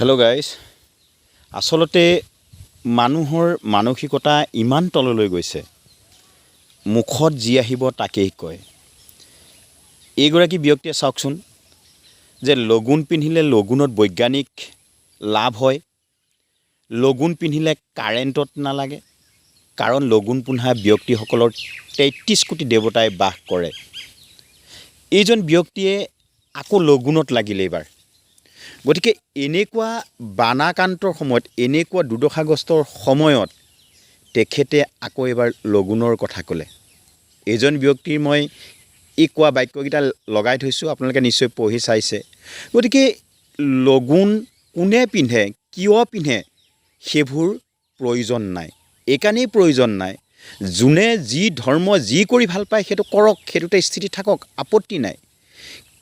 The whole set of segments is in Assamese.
হেল্ল' গাইজ, আচলতে মানুহৰ মানসিকতা ইমান তললৈ গৈছে, মুখত যি আহিব তাকেই কয়। এইগৰাকী ব্যক্তিয়ে চাওকচোন যে লগুণ পিন্ধিলে লগুণত বৈজ্ঞানিক লাভ হয়, লগুণ পিন্ধিলে কাৰেণ্টত নালাগে, কাৰণ লগুণ পিন্ধা ব্যক্তিসকলৰ 33 কোটি দেৱতাই বাস কৰে। এইজন ব্যক্তিয়ে আকৌ লগুণত লাগিলে এইবাৰ। গতিকে এনেকুৱা বানাকান্তৰ সময়ত, এনেকুৱা দুৰ্দশাগ্ৰস্তৰ সময়ত তেখেতে আকৌ এবাৰ লগুণৰ কথা ক'লে। এইজন ব্যক্তিৰ মই এই কোৱা বাক্যকেইটা লগাই থৈছোঁ, আপোনালোকে নিশ্চয় পঢ়ি চাইছে। গতিকে লগুণ কোনে পিন্ধে, কিয় পিন্ধে, সেইবোৰ প্ৰয়োজন নাই। এইকাৰণেই প্ৰয়োজন নাই, যোনে যি ধৰ্ম যি কৰি ভাল পায় সেইটো কৰক, সেইটোতে স্থিতি থাকক, আপত্তি নাই।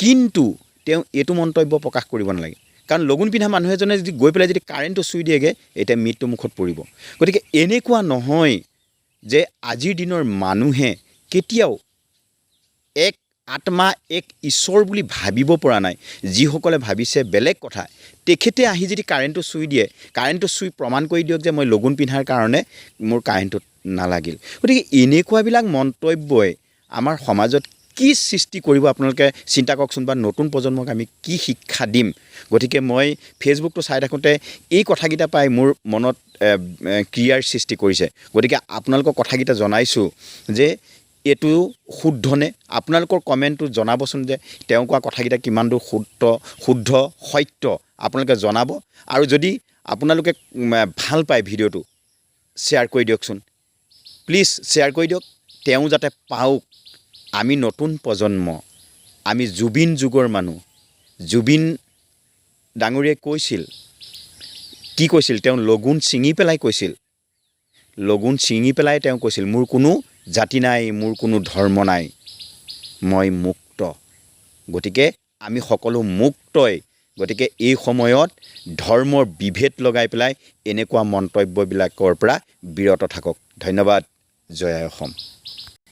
কিন্তু তেওঁ এইটো মন্তব্য প্ৰকাশ কৰিব নালাগে, কাৰণ লগুণ পিন্ধা মানুহ এজনে যদি গৈ পেলাই যদি কাৰেণ্টটো চুই দিয়েগৈ, এতিয়া মৃত্যুমুখত পৰিব। গতিকে এনেকুৱা নহয় যে আজিৰ দিনৰ মানুহে কেতিয়াও এক আত্মা, এক ঈশ্বৰ বুলি ভাবিব পৰা নাই। যিসকলে ভাবিছে বেলেগ কথা, তেখেতে আহি যদি কাৰেণ্টটো চুই দিয়ে, কাৰেণ্টটো চুই প্ৰমাণ কৰি দিয়ক যে মই লগুণ পিন্ধাৰ কাৰণে মোৰ কাৰেণ্টটোত নালাগিল। গতিকে এনেকুৱাবিলাক মন্তব্যই আমাৰ সমাজত কি সৃষ্টি কৰিব আপোনালোকে চিন্তা কৰকচোন, বা নতুন প্ৰজন্মক আমি কি শিক্ষা দিম। গতিকে মই ফেচবুকটো চাই থাকোঁতে এই কথাকেইটা পাই মোৰ মনত ক্ৰিয়াৰ সৃষ্টি কৰিছে। গতিকে আপোনালোকক কথাকেইটা জনাইছোঁ যে এইটো শুদ্ধনে। আপোনালোকৰ কমেণ্টটো জনাবচোন যে তেওঁ কোৱা কথাকেইটা কিমান দূৰ শুদ্ধ সত্য, আপোনালোকে জনাব। আৰু যদি আপোনালোকে ভাল পায় ভিডিঅ'টো, শ্বেয়াৰ কৰি দিয়কচোন, প্লিজ শ্বেয়াৰ কৰি দিয়ক, তেওঁ যাতে পাওক। আমি নতুন প্ৰজন্ম, আমি জুবিন যুগৰ মানুহ। জুবিন ডাঙৰীয়াই কৈছিল, কি কৈছিল, তেওঁ লগুণ ছিঙি পেলাই কৈছিল, লগুণ ছিঙি পেলাই তেওঁ কৈছিল, মোৰ কোনো জাতি নাই, মোৰ কোনো ধৰ্ম নাই, মই মুক্ত। গতিকে আমি সকলো মুক্তই। গতিকে এই সময়ত ধৰ্মৰ বিভেদ লগাই পেলাই এনেকুৱা মন্তব্যবিলাকৰ পৰা বিৰত থাকক। ধন্যবাদ। জয় আই অসম।